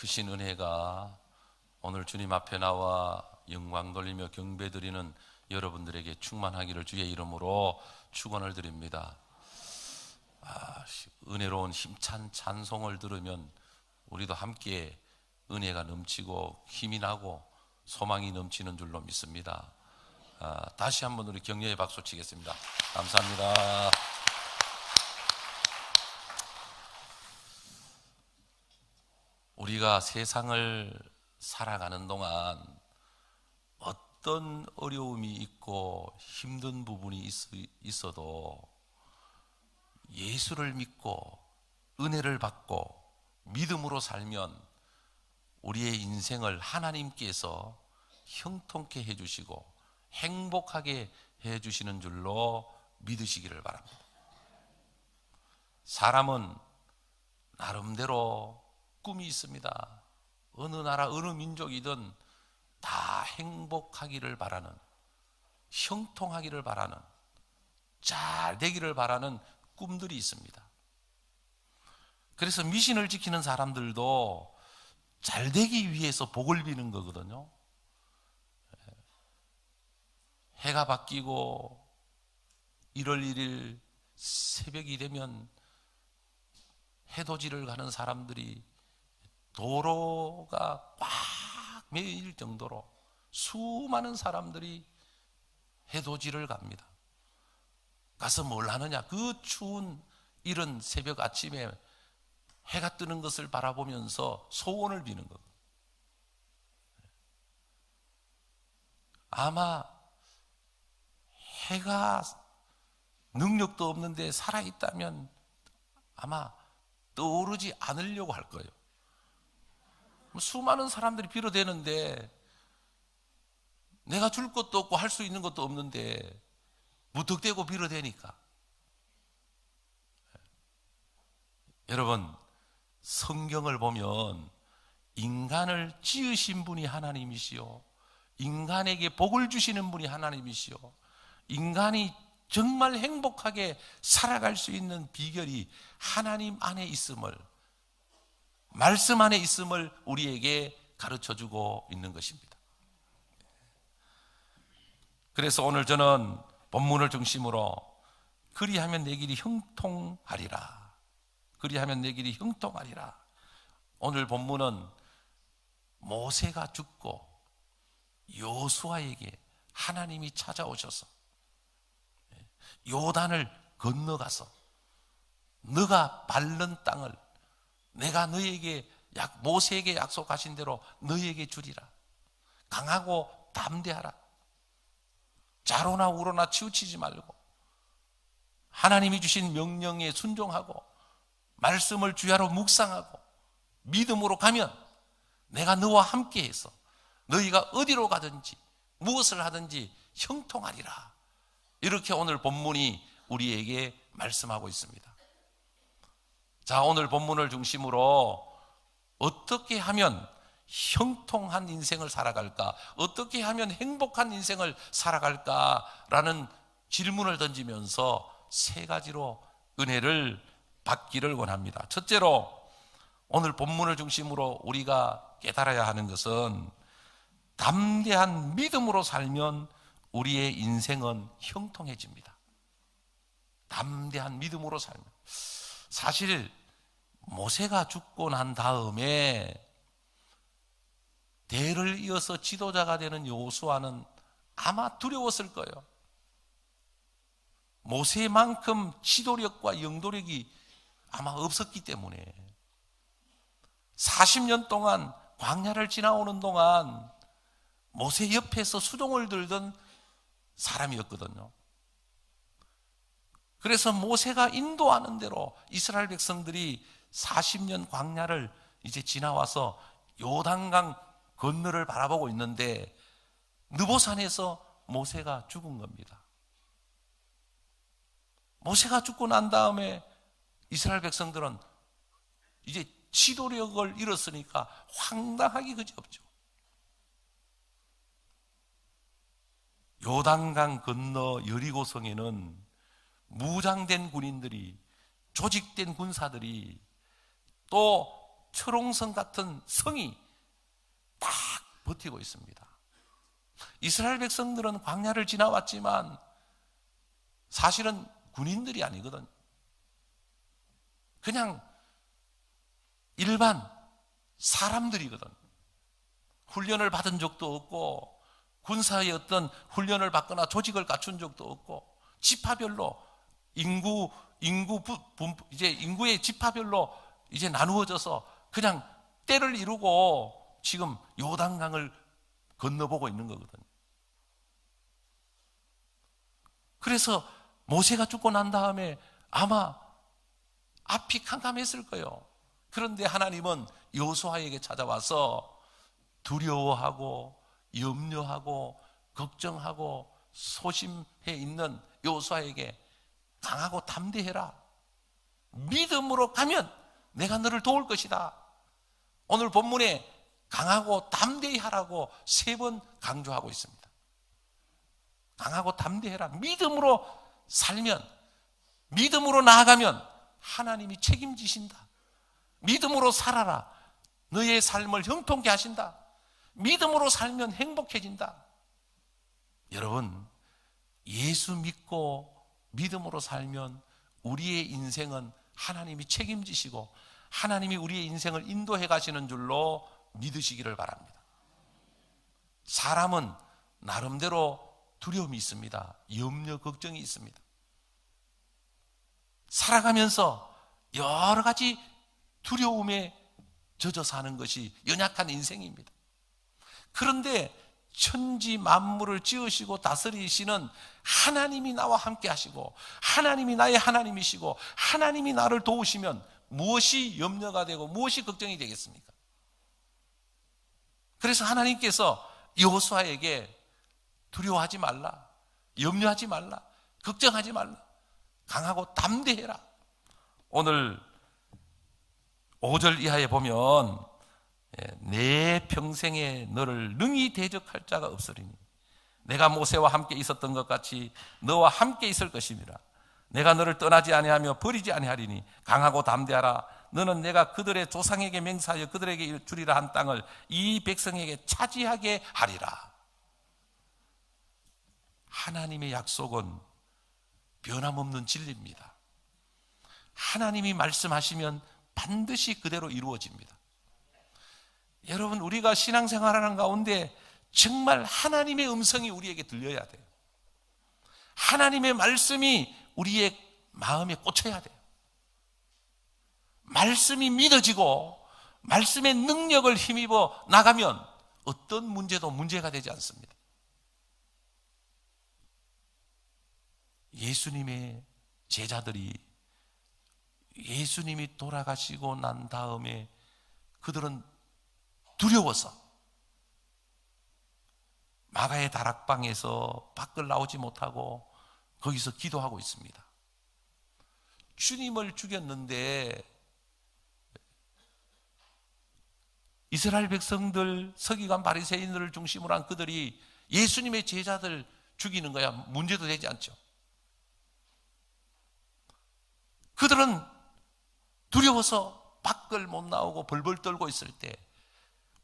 크신 은혜가 오늘 주님 앞에 나와 영광 돌리며 경배 드리는 여러분들에게 충만하기를 주의 이름으로 축원을 드립니다. 은혜로운 힘찬 찬송을 들으면 우리도 함께 은혜가 넘치고 힘이 나고 소망이 넘치는 줄로 믿습니다. 다시 한번 우리 격려의 박수 치겠습니다. 감사합니다. 우리가 세상을 살아가는 동안 어떤 어려움이 있고 힘든 부분이 있어도 예수를 믿고 은혜를 받고 믿음으로 살면 우리의 인생을 하나님께서 형통케 해주시고 행복하게 해주시는 줄로 믿으시기를 바랍니다. 사람은 나름대로 꿈이 있습니다. 어느 나라 어느 민족이든 다 행복하기를 바라는, 형통하기를 바라는, 잘 되기를 바라는 꿈들이 있습니다. 그래서 미신을 지키는 사람들도 잘 되기 위해서 복을 비는 거거든요. 해가 바뀌고 1월 1일 새벽이 되면 해돋이를 가는 사람들이 도로가 꽉 메일 정도로 수많은 사람들이 해돋이를 갑니다. 가서 뭘 하느냐? 그 추운 이른 새벽 아침에 해가 뜨는 것을 바라보면서 소원을 비는 것. 아마 해가 능력도 없는데 살아있다면 아마 떠오르지 않으려고 할 거예요. 수많은 사람들이 빌어대는데 내가 줄 것도 없고 할 수 있는 것도 없는데 무턱대고 빌어대니까. 여러분, 성경을 보면 인간을 지으신 분이 하나님이시요, 인간에게 복을 주시는 분이 하나님이시요, 인간이 정말 행복하게 살아갈 수 있는 비결이 하나님 안에 있음을, 말씀 안에 있음을 우리에게 가르쳐주고 있는 것입니다. 그래서 오늘 저는 본문을 중심으로 그리하면 내 길이 형통하리라, 그리하면 내 길이 형통하리라. 오늘 본문은 모세가 죽고 여호수아에게 하나님이 찾아오셔서 요단을 건너가서 너가 밟는 땅을 내가 너에게 모세에게 약속하신 대로 너에게 주리라. 강하고 담대하라. 좌로나 우로나 치우치지 말고 하나님이 주신 명령에 순종하고 말씀을 주야로 묵상하고 믿음으로 가면 내가 너와 함께해서 너희가 어디로 가든지 무엇을 하든지 형통하리라. 이렇게 오늘 본문이 우리에게 말씀하고 있습니다. 자, 오늘 본문을 중심으로 어떻게 하면 형통한 인생을 살아갈까? 어떻게 하면 행복한 인생을 살아갈까라는 질문을 던지면서 세 가지로 은혜를 받기를 원합니다. 첫째로 오늘 본문을 중심으로 우리가 깨달아야 하는 것은 담대한 믿음으로 살면 우리의 인생은 형통해집니다. 담대한 믿음으로 살면. 사실 모세가 죽고 난 다음에 대를 이어서 지도자가 되는 여호수아는 아마 두려웠을 거예요. 모세만큼 지도력과 영도력이 아마 없었기 때문에 40년 동안 광야를 지나오는 동안 모세 옆에서 수종을 들던 사람이었거든요. 그래서 모세가 인도하는 대로 이스라엘 백성들이 40년 광야를 이제 지나와서 요단강 건너를 바라보고 있는데 느보산에서 모세가 죽은 겁니다. 모세가 죽고 난 다음에 이스라엘 백성들은 이제 지도력을 잃었으니까 황당하기 그지없죠. 요단강 건너 여리고성에는 무장된 군인들이, 조직된 군사들이, 또 철옹성 같은 성이 딱 버티고 있습니다. 이스라엘 백성들은 광야를 지나왔지만 사실은 군인들이 아니거든. 그냥 일반 사람들이거든. 훈련을 받은 적도 없고 군사의 어떤 훈련을 받거나 조직을 갖춘 적도 없고 지파별로 이제 인구의 지파별로 이제 나누어져서 그냥 때를 이루고 지금 요단강을 건너보고 있는 거거든. 그래서 모세가 죽고 난 다음에 아마 앞이 캄캄했을 거예요. 그런데 하나님은 여호수아에게 찾아와서 두려워하고 염려하고 걱정하고 소심해 있는 여호수아에게 강하고 담대해라. 믿음으로 가면 내가 너를 도울 것이다. 오늘 본문에 강하고 담대히 하라고 3번 강조하고 있습니다. 강하고 담대해라. 믿음으로 살면, 믿음으로 나아가면 하나님이 책임지신다. 믿음으로 살아라. 너의 삶을 형통케 하신다. 믿음으로 살면 행복해진다. 여러분, 예수 믿고 믿음으로 살면 우리의 인생은 하나님이 책임지시고 하나님이 우리의 인생을 인도해 가시는 줄로 믿으시기를 바랍니다. 사람은 나름대로 두려움이 있습니다. 염려, 걱정이 있습니다. 살아가면서 여러 가지 두려움에 젖어 사는 것이 연약한 인생입니다. 그런데 천지 만물을 지으시고 다스리시는 하나님이 나와 함께 하시고 하나님이 나의 하나님이시고 하나님이 나를 도우시면 무엇이 염려가 되고 무엇이 걱정이 되겠습니까? 그래서 하나님께서 여호수아에게 두려워하지 말라, 염려하지 말라, 걱정하지 말라, 강하고 담대해라. 오늘 5절 이하에 보면 내 평생에 너를 능히 대적할 자가 없으리니 내가 모세와 함께 있었던 것 같이 너와 함께 있을 것이니라. 내가 너를 떠나지 아니하며 버리지 아니하리니 강하고 담대하라. 너는 내가 그들의 조상에게 맹세하여 그들에게 주리라 한 땅을 이 백성에게 차지하게 하리라. 하나님의 약속은 변함없는 진리입니다. 하나님이 말씀하시면 반드시 그대로 이루어집니다. 여러분, 우리가 신앙생활하는 가운데 정말 하나님의 음성이 우리에게 들려야 돼요. 하나님의 말씀이 우리의 마음에 꽂혀야 돼요. 말씀이 믿어지고 말씀의 능력을 힘입어 나가면 어떤 문제도 문제가 되지 않습니다. 예수님의 제자들이 예수님이 돌아가시고 난 다음에 그들은 두려워서 마가의 다락방에서 밖을 나오지 못하고 거기서 기도하고 있습니다. 주님을 죽였는데 이스라엘 백성들, 서기관 바리새인들을 중심으로 한 그들이 예수님의 제자들 죽이는 거야 문제도 되지 않죠. 그들은 두려워서 밖을 못 나오고 벌벌 떨고 있을 때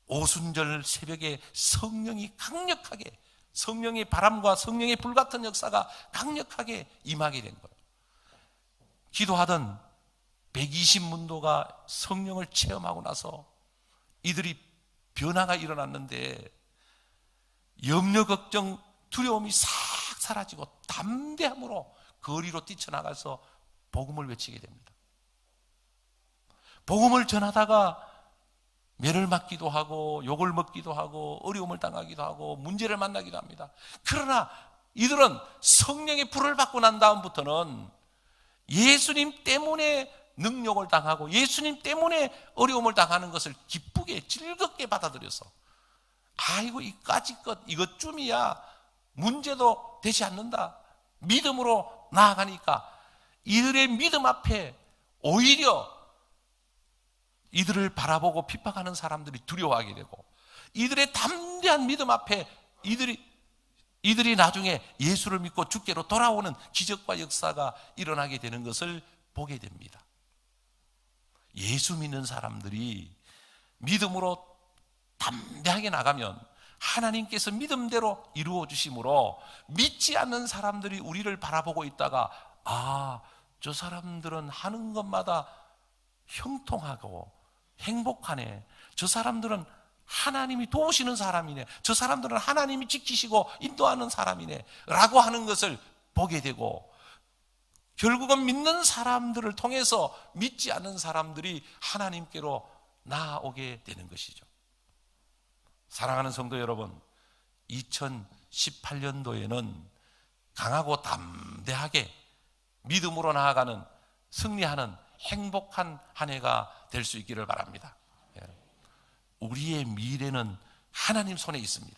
오순절 새벽에 성령이 강력하게, 성령의 바람과 성령의 불같은 역사가 강력하게 임하게 된 거예요. 기도하던 120문도가 성령을 체험하고 나서 이들이 변화가 일어났는데 염려, 걱정, 두려움이 싹 사라지고 담대함으로 거리로 뛰쳐나가서 복음을 외치게 됩니다. 복음을 전하다가 매를 맞기도 하고 욕을 먹기도 하고 어려움을 당하기도 하고 문제를 만나기도 합니다. 그러나 이들은 성령의 불을 받고 난 다음부터는 예수님 때문에 능욕을 당하고 예수님 때문에 어려움을 당하는 것을 기쁘게 즐겁게 받아들여서 아이고 이까짓 것 이것쯤이야 문제도 되지 않는다 믿음으로 나아가니까 이들의 믿음 앞에 오히려 이들을 바라보고 핍박하는 사람들이 두려워하게 되고 이들의 담대한 믿음 앞에 이들이 나중에 예수를 믿고 주께로 돌아오는 기적과 역사가 일어나게 되는 것을 보게 됩니다. 예수 믿는 사람들이 믿음으로 담대하게 나가면 하나님께서 믿음대로 이루어 주심으로 믿지 않는 사람들이 우리를 바라보고 있다가 저 사람들은 하는 것마다 형통하고 행복하네. 저 사람들은 하나님이 도우시는 사람이네. 저 사람들은 하나님이 지키시고 인도하는 사람이네 라고 하는 것을 보게 되고, 결국은 믿는 사람들을 통해서 믿지 않는 사람들이 하나님께로 나아오게 되는 것이죠. 사랑하는 성도 여러분, 2018년도에는 강하고 담대하게 믿음으로 나아가는, 승리하는 행복한 한 해가 될 수 있기를 바랍니다. 우리의 미래는 하나님 손에 있습니다.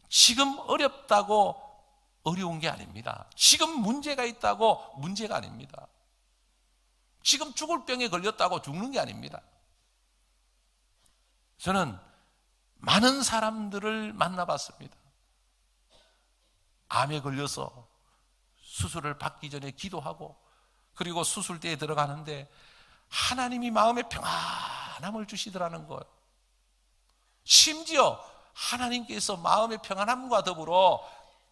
지금 어렵다고 어려운 게 아닙니다. 지금 문제가 있다고 문제가 아닙니다. 지금 죽을 병에 걸렸다고 죽는 게 아닙니다. 저는 많은 사람들을 만나봤습니다. 암에 걸려서 수술을 받기 전에 기도하고, 그리고 수술대에 들어가는데 하나님이 마음에 평안함을 주시더라는 거예요. 심지어 하나님께서 마음의 평안함과 더불어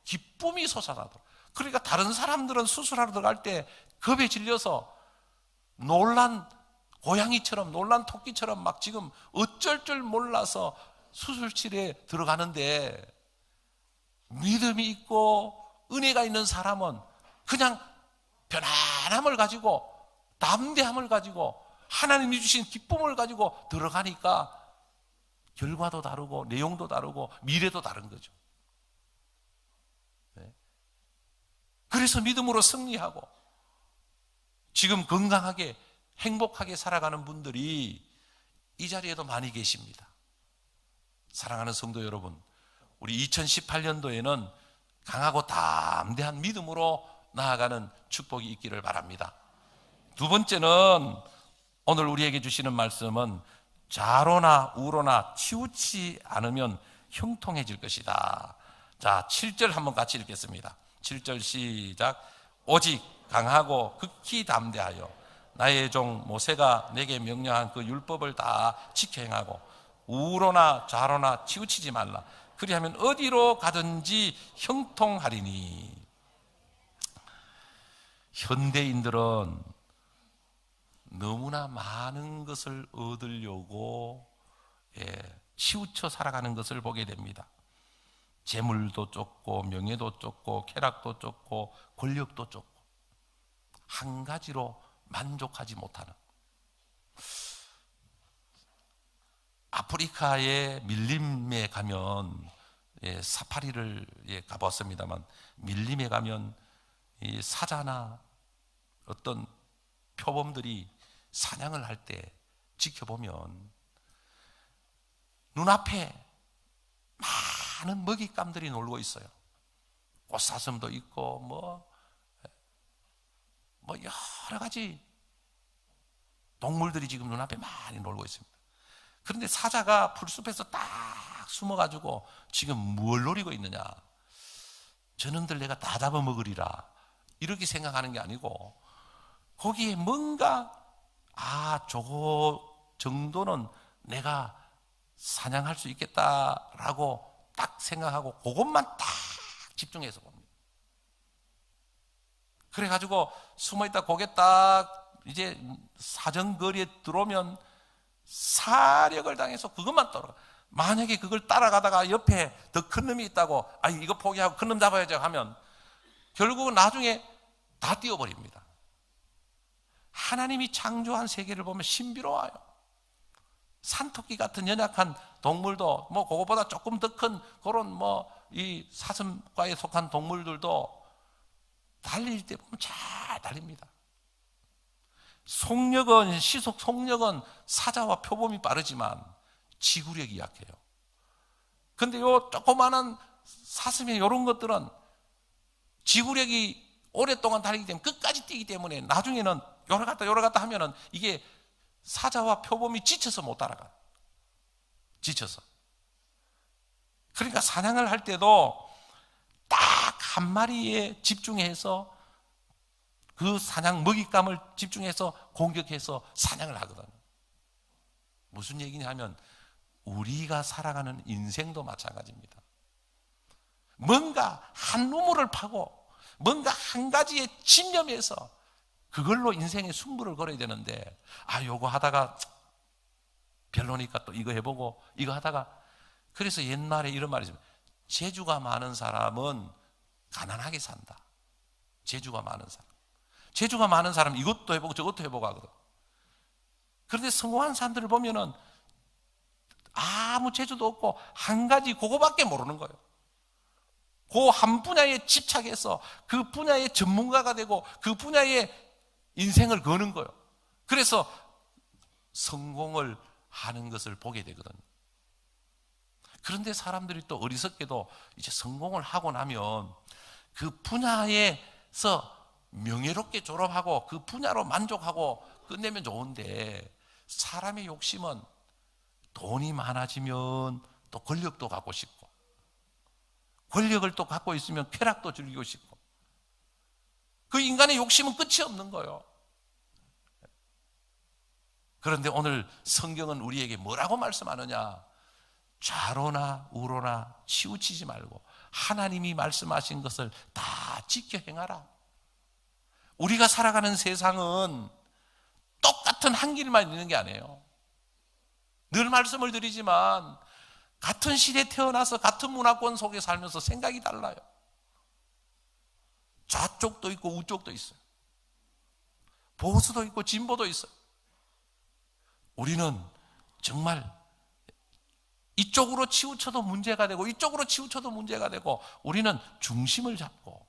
기쁨이 솟아나도록. 그러니까 다른 사람들은 수술하러 들어갈 때 겁에 질려서 놀란 고양이처럼, 놀란 토끼처럼 막 지금 어쩔 줄 몰라서 수술실에 들어가는데, 믿음이 있고 은혜가 있는 사람은 그냥 편안함을 가지고, 담대함을 가지고, 하나님이 주신 기쁨을 가지고 들어가니까 결과도 다르고 내용도 다르고 미래도 다른 거죠. 그래서 믿음으로 승리하고 지금 건강하게 행복하게 살아가는 분들이 이 자리에도 많이 계십니다. 사랑하는 성도 여러분, 우리 2018년도에는 강하고 담대한 믿음으로 나아가는 축복이 있기를 바랍니다. 두 번째는, 오늘 우리에게 주시는 말씀은 좌로나 우로나 치우치 않으면 형통해질 것이다. 자, 7절 한번 같이 읽겠습니다. 7절 시작. 오직 강하고 극히 담대하여 나의 종 모세가 내게 명령한 그 율법을 다 지켜 행하고 우로나 좌로나 치우치지 말라. 그리하면 어디로 가든지 형통하리니. 현대인들은 너무나 많은 것을 얻으려고 치우쳐 살아가는 것을 보게 됩니다. 재물도 쫓고 명예도 쫓고 쾌락도 쫓고 권력도 쫓고 한 가지로 만족하지 못하는, 아프리카의 밀림에 가면, 사파리를 가봤습니다만, 밀림에 가면 이 사자나 어떤 표범들이 사냥을 할 때 지켜보면 눈앞에 많은 먹잇감들이 놀고 있어요. 꽃사슴도 있고 뭐 여러 가지 동물들이 지금 눈앞에 많이 놀고 있습니다. 그런데 사자가 풀숲에서 딱 숨어가지고 지금 뭘 노리고 있느냐? 저놈들 내가 다 잡아먹으리라 이렇게 생각하는 게 아니고, 거기에 뭔가 저거 정도는 내가 사냥할 수 있겠다라고 딱 생각하고 그것만 딱 집중해서 봅니다. 그래가지고 숨어있다 고개 딱 이제 사정거리에 들어오면 사력을 당해서 그것만 따라. 만약에 그걸 따라가다가 옆에 더 큰 놈이 있다고 이거 포기하고 큰 놈 잡아야죠 하면 결국은 나중에 다 띄워버립니다. 하나님이 창조한 세계를 보면 신비로워요. 산토끼 같은 연약한 동물도 그거보다 조금 더 큰 그런 이 사슴과에 속한 동물들도 달릴 때 보면 잘 달립니다. 시속 속력은 사자와 표범이 빠르지만 지구력이 약해요. 근데 요 조그마한 사슴의 이런 것들은 지구력이 오랫동안 달리기 때문에 끝까지 뛰기 때문에 나중에는 요래 갔다 하면은 이게 사자와 표범이 지쳐서 못 따라가요. 지쳐서. 그러니까 사냥을 할 때도 딱 한 마리에 집중해서 그 사냥 먹잇감을 집중해서 공격해서 사냥을 하거든요. 무슨 얘기냐 하면 우리가 살아가는 인생도 마찬가지입니다. 뭔가 한 우물을 파고 뭔가 한 가지의 집념에서 그걸로 인생의 승부를 걸어야 되는데, 요거 하다가 별로니까 또 이거 해보고 이거 하다가, 그래서 옛말에 이런 말이 있습니다. 재주가 많은 사람은 가난하게 산다. 재주가 많은 사람. 재주가 많은 사람은 이것도 해보고 저것도 해보고 하거든. 그런데 성공한 사람들을 보면은 아무 재주도 없고 한 가지 그거밖에 모르는 거예요. 그 한 분야에 집착해서 그 분야의 전문가가 되고 그 분야에 인생을 거는 거예요. 그래서 성공을 하는 것을 보게 되거든요. 그런데 사람들이 또 어리석게도 이제 성공을 하고 나면 그 분야에서 명예롭게 졸업하고 그 분야로 만족하고 끝내면 좋은데, 사람의 욕심은 돈이 많아지면 또 권력도 갖고 싶고, 권력을 또 갖고 있으면 쾌락도 즐기고 싶고, 그 인간의 욕심은 끝이 없는 거예요. 그런데 오늘 성경은 우리에게 뭐라고 말씀하느냐? 좌로나 우로나 치우치지 말고 하나님이 말씀하신 것을 다 지켜 행하라. 우리가 살아가는 세상은 똑같은 한 길만 있는 게 아니에요. 늘 말씀을 드리지만 같은 시대에 태어나서 같은 문화권 속에 살면서 생각이 달라요. 좌쪽도 있고 우쪽도 있어요. 보수도 있고 진보도 있어요. 우리는 정말 이쪽으로 치우쳐도 문제가 되고 이쪽으로 치우쳐도 문제가 되고, 우리는 중심을 잡고,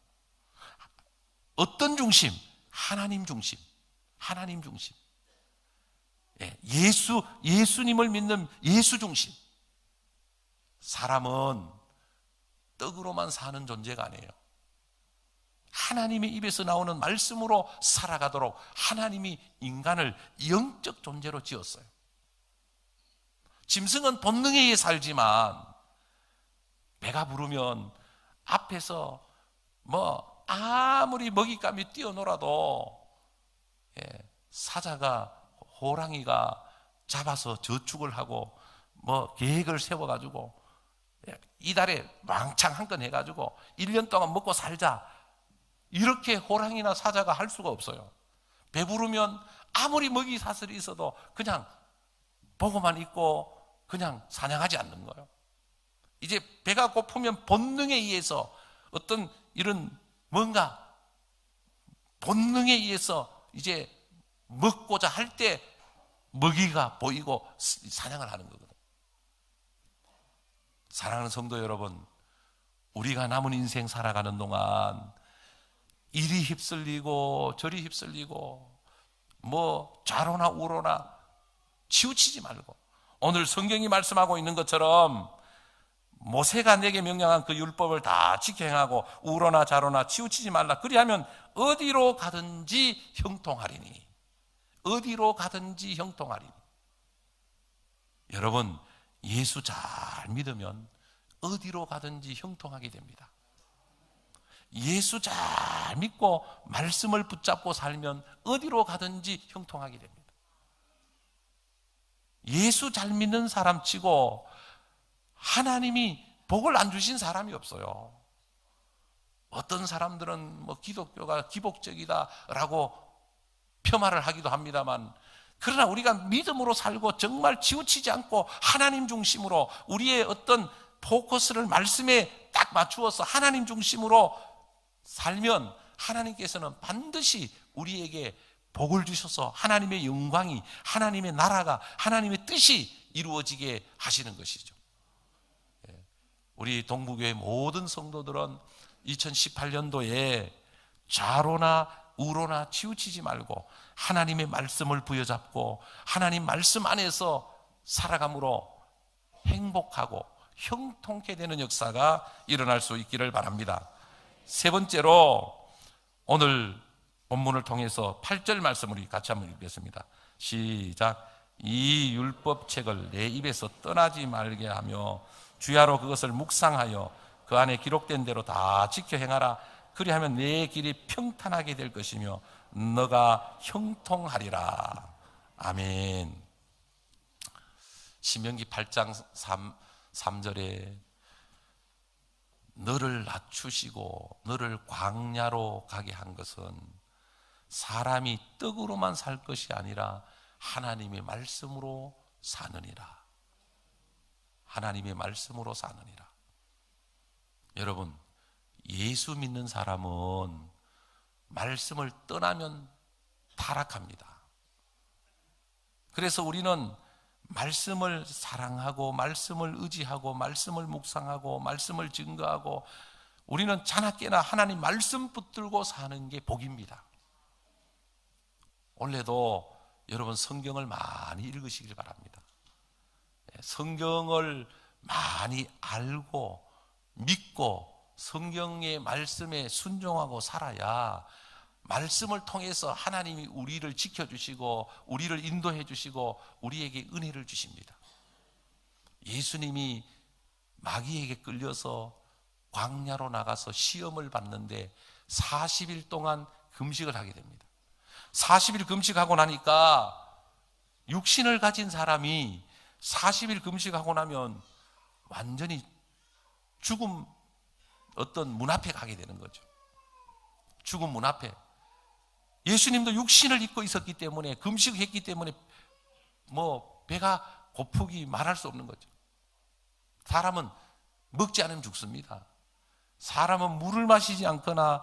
어떤 중심? 하나님 중심. 하나님 중심. 예수님을 믿는 예수 중심. 사람은 떡으로만 사는 존재가 아니에요. 하나님의 입에서 나오는 말씀으로 살아가도록 하나님이 인간을 영적 존재로 지었어요. 짐승은 본능에 의해 살지만 배가 부르면 앞에서 아무리 먹잇감이 뛰어놀아도 사자가, 호랑이가 잡아서 저축을 하고 계획을 세워가지고 이달에 왕창 한 건 해가지고 1년 동안 먹고 살자, 이렇게 호랑이나 사자가 할 수가 없어요. 배부르면 아무리 먹이 사슬이 있어도 그냥 보고만 있고 그냥 사냥하지 않는 거예요. 이제 배가 고프면 본능에 의해서 어떤 이런 뭔가 본능에 의해서 이제 먹고자 할 때 먹이가 보이고 사냥을 하는 거거든요. 사랑하는 성도 여러분, 우리가 남은 인생 살아가는 동안 이리 휩쓸리고 저리 휩쓸리고 좌로나 우로나 치우치지 말고, 오늘 성경이 말씀하고 있는 것처럼 모세가 내게 명령한 그 율법을 다 지켜 행하고 우로나 좌로나 치우치지 말라. 그리하면 어디로 가든지 형통하리니. 어디로 가든지 형통하리니. 여러분, 예수 잘 믿으면 어디로 가든지 형통하게 됩니다. 예수 잘 믿고 말씀을 붙잡고 살면 어디로 가든지 형통하게 됩니다. 예수 잘 믿는 사람 치고 하나님이 복을 안 주신 사람이 없어요. 어떤 사람들은 기독교가 기복적이다라고 폄하를 하기도 합니다만, 그러나 우리가 믿음으로 살고 정말 치우치지 않고 하나님 중심으로 우리의 어떤 포커스를 말씀에 딱 맞추어서 하나님 중심으로 살면 하나님께서는 반드시 우리에게 복을 주셔서 하나님의 영광이, 하나님의 나라가, 하나님의 뜻이 이루어지게 하시는 것이죠. 우리 동부교회 모든 성도들은 2018년도에 좌로나 우로나 치우치지 말고 하나님의 말씀을 부여잡고 하나님 말씀 안에서 살아감으로 행복하고 형통케 되는 역사가 일어날 수 있기를 바랍니다. 세 번째로 오늘 본문을 통해서 8절 말씀을 같이 한번 읽겠습니다. 시작. 이 율법책을 내 입에서 떠나지 말게 하며 주야로 그것을 묵상하여 그 안에 기록된 대로 다 지켜 행하라. 그리하면 내 길이 평탄하게 될 것이며 너가 형통하리라. 아멘. 신명기 8장 3절에 너를 낮추시고 너를 광야로 가게 한 것은 사람이 떡으로만 살 것이 아니라 하나님의 말씀으로 사느니라. 하나님의 말씀으로 사느니라. 여러분, 예수 믿는 사람은 말씀을 떠나면 타락합니다. 그래서 우리는 말씀을 사랑하고 말씀을 의지하고 말씀을 묵상하고 말씀을 증거하고 우리는 자나깨나 하나님 말씀 붙들고 사는 게 복입니다. 원래도 여러분 성경을 많이 읽으시길 바랍니다. 성경을 많이 알고 믿고 성경의 말씀에 순종하고 살아야 말씀을 통해서 하나님이 우리를 지켜주시고 우리를 인도해 주시고 우리에게 은혜를 주십니다. 예수님이 마귀에게 끌려서 광야로 나가서 시험을 받는데 40일 동안 금식을 하게 됩니다. 40일 금식하고 나니까 육신을 가진 사람이 40일 금식하고 나면 완전히 죽음 어떤 문 앞에 가게 되는 거죠. 죽음 문 앞에. 예수님도 육신을 입고 있었기 때문에 금식했기 때문에 배가 고프기 말할 수 없는 거죠. 사람은 먹지 않으면 죽습니다. 사람은 물을 마시지 않거나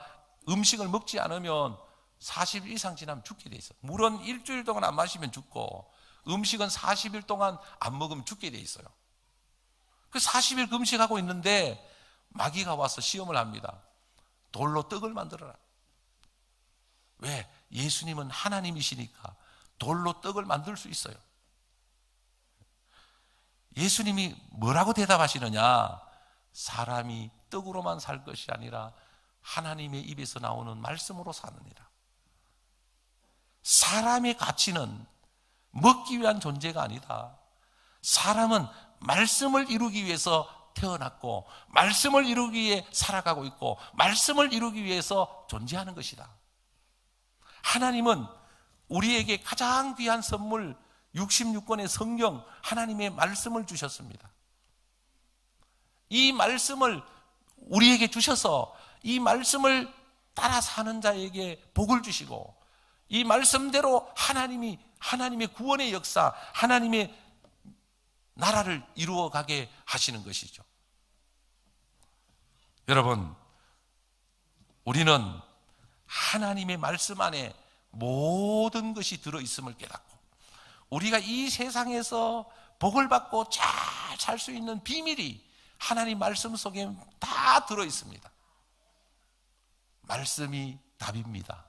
음식을 먹지 않으면 40일 이상 지나면 죽게 돼 있어요. 물은 일주일 동안 안 마시면 죽고 음식은 40일 동안 안 먹으면 죽게 돼 있어요. 그 40일 금식하고 있는데 마귀가 와서 시험을 합니다. 돌로 떡을 만들어라. 왜? 예수님은 하나님이시니까 돌로 떡을 만들 수 있어요. 예수님이 뭐라고 대답하시느냐? 사람이 떡으로만 살 것이 아니라 하나님의 입에서 나오는 말씀으로 사느니라. 사람의 가치는 먹기 위한 존재가 아니다. 사람은 말씀을 이루기 위해서 태어났고 말씀을 이루기 위해 살아가고 있고 말씀을 이루기 위해서 존재하는 것이다. 하나님은 우리에게 가장 귀한 선물 66권의 성경 하나님의 말씀을 주셨습니다. 이 말씀을 우리에게 주셔서 이 말씀을 따라 사는 자에게 복을 주시고 이 말씀대로 하나님의 구원의 역사, 하나님의 나라를 이루어가게 하시는 것이죠. 여러분, 우리는 하나님의 말씀 안에 모든 것이 들어있음을 깨닫고 우리가 이 세상에서 복을 받고 잘 살 수 있는 비밀이 하나님 말씀 속에 다 들어있습니다. 말씀이 답입니다.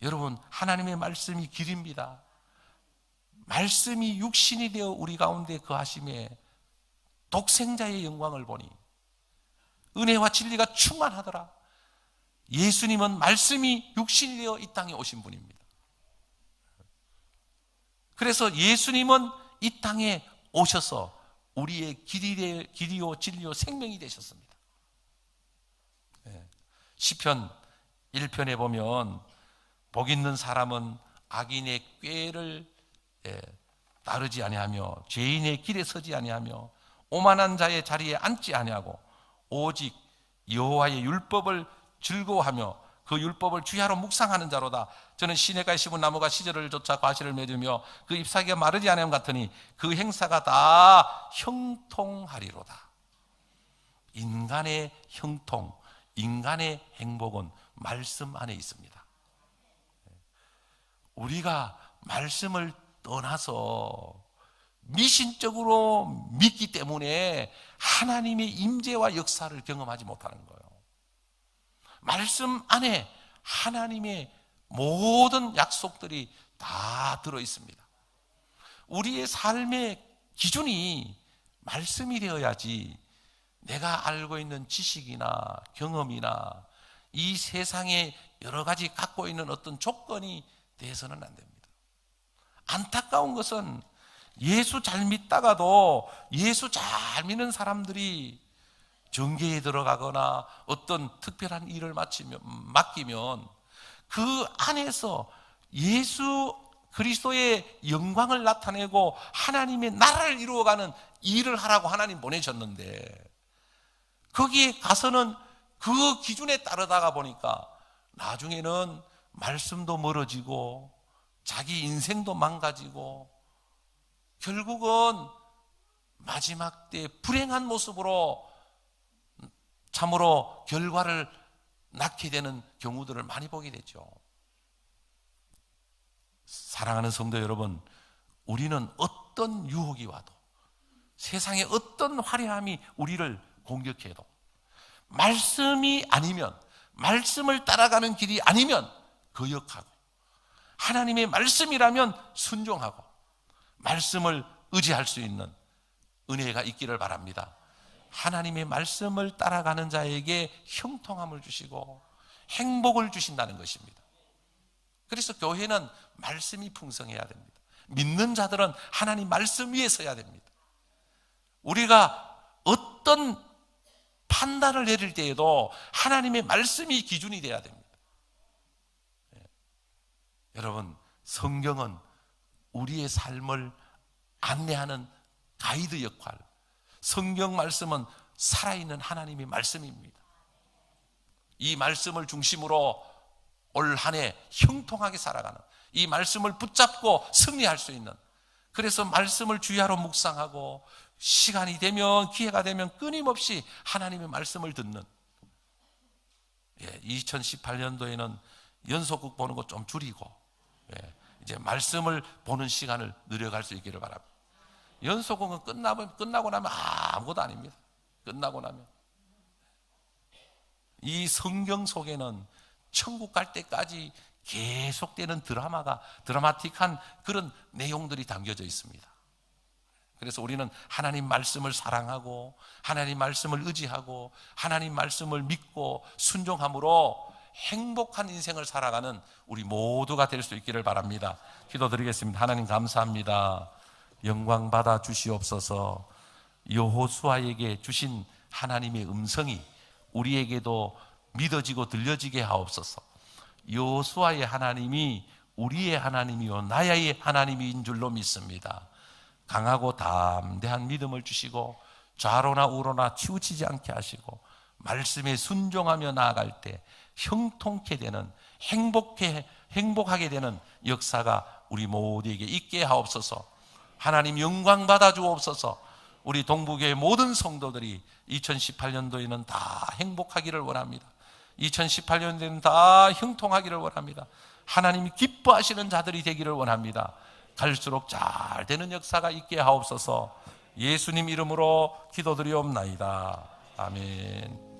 여러분, 하나님의 말씀이 길입니다. 말씀이 육신이 되어 우리 가운데 거하심에 독생자의 영광을 보니 은혜와 진리가 충만하더라. 예수님은 말씀이 육신이 되어 이 땅에 오신 분입니다. 그래서 예수님은 이 땅에 오셔서 우리의 길이요 진리요 생명이 되셨습니다. 시편 1편에 보면 복 있는 사람은 악인의 꾀를 따르지 아니하며 죄인의 길에 서지 아니하며 오만한 자의 자리에 앉지 아니하고 오직 여호와의 율법을 즐거워하며 그 율법을 주야로 묵상하는 자로다. 저는 시냇가에 심은 나무가 시절을 쫓아 과실을 맺으며 그 잎사귀가 마르지 아니함 같으니 그 행사가 다 형통하리로다. 인간의 형통, 인간의 행복은 말씀 안에 있습니다. 우리가 말씀을 떠나서 미신적으로 믿기 때문에 하나님의 임재와 역사를 경험하지 못하는 거예요. 말씀 안에 하나님의 모든 약속들이 다 들어 있습니다. 우리의 삶의 기준이 말씀이 되어야지 내가 알고 있는 지식이나 경험이나 이 세상에 여러 가지 갖고 있는 어떤 조건이 돼서는 안 됩니다. 안타까운 것은 예수 잘 믿다가도 예수 잘 믿는 사람들이 정계에 들어가거나 어떤 특별한 일을 맡기면 그 안에서 예수 그리스도의 영광을 나타내고 하나님의 나라를 이루어가는 일을 하라고 하나님 보내셨는데, 거기에 가서는 그 기준에 따르다가 보니까 나중에는 말씀도 멀어지고 자기 인생도 망가지고 결국은 마지막 때 불행한 모습으로 참으로 결과를 낳게 되는 경우들을 많이 보게 되죠. 사랑하는 성도 여러분, 우리는 어떤 유혹이 와도, 세상의 어떤 화려함이 우리를 공격해도 말씀이 아니면, 말씀을 따라가는 길이 아니면 거역하고, 하나님의 말씀이라면 순종하고 말씀을 의지할 수 있는 은혜가 있기를 바랍니다. 하나님의 말씀을 따라가는 자에게 형통함을 주시고 행복을 주신다는 것입니다. 그래서 교회는 말씀이 풍성해야 됩니다. 믿는 자들은 하나님 말씀 위에 서야 됩니다. 우리가 어떤 판단을 내릴 때에도 하나님의 말씀이 기준이 되어야 됩니다. 여러분, 성경은 우리의 삶을 안내하는 가이드 역할, 성경 말씀은 살아있는 하나님의 말씀입니다. 이 말씀을 중심으로 올 한 해 형통하게 살아가는, 이 말씀을 붙잡고 승리할 수 있는, 그래서 말씀을 주야로 묵상하고 시간이 되면, 기회가 되면 끊임없이 하나님의 말씀을 듣는, 2018년도에는 연속극 보는 거 좀 줄이고 이제 말씀을 보는 시간을 늘려갈 수 있기를 바랍니다. 연속극은 끝나고 나면 아무것도 아닙니다. 끝나고 나면 이 성경 속에는 천국 갈 때까지 계속되는 드라마틱한 그런 내용들이 담겨져 있습니다. 그래서 우리는 하나님 말씀을 사랑하고 하나님 말씀을 의지하고 하나님 말씀을 믿고 순종함으로 행복한 인생을 살아가는 우리 모두가 될 수 있기를 바랍니다. 기도드리겠습니다. 하나님 감사합니다. 영광 받아 주시옵소서. 여호수아에게 주신 하나님의 음성이 우리에게도 믿어지고 들려지게 하옵소서. 여호수아의 하나님이 우리의 하나님이요 나의 하나님인 줄로 믿습니다. 강하고 담대한 믿음을 주시고 좌로나 우로나 치우치지 않게 하시고 말씀에 순종하며 나아갈 때 형통케 되는, 행복하게 되는 역사가 우리 모두에게 있게 하옵소서. 하나님 영광 받아 주옵소서. 우리 동부교회 모든 성도들이 2018년도에는 다 행복하기를 원합니다. 2018년도에는 다 형통하기를 원합니다. 하나님이 기뻐하시는 자들이 되기를 원합니다. 갈수록 잘 되는 역사가 있게 하옵소서. 예수님 이름으로 기도드리옵나이다. 아멘.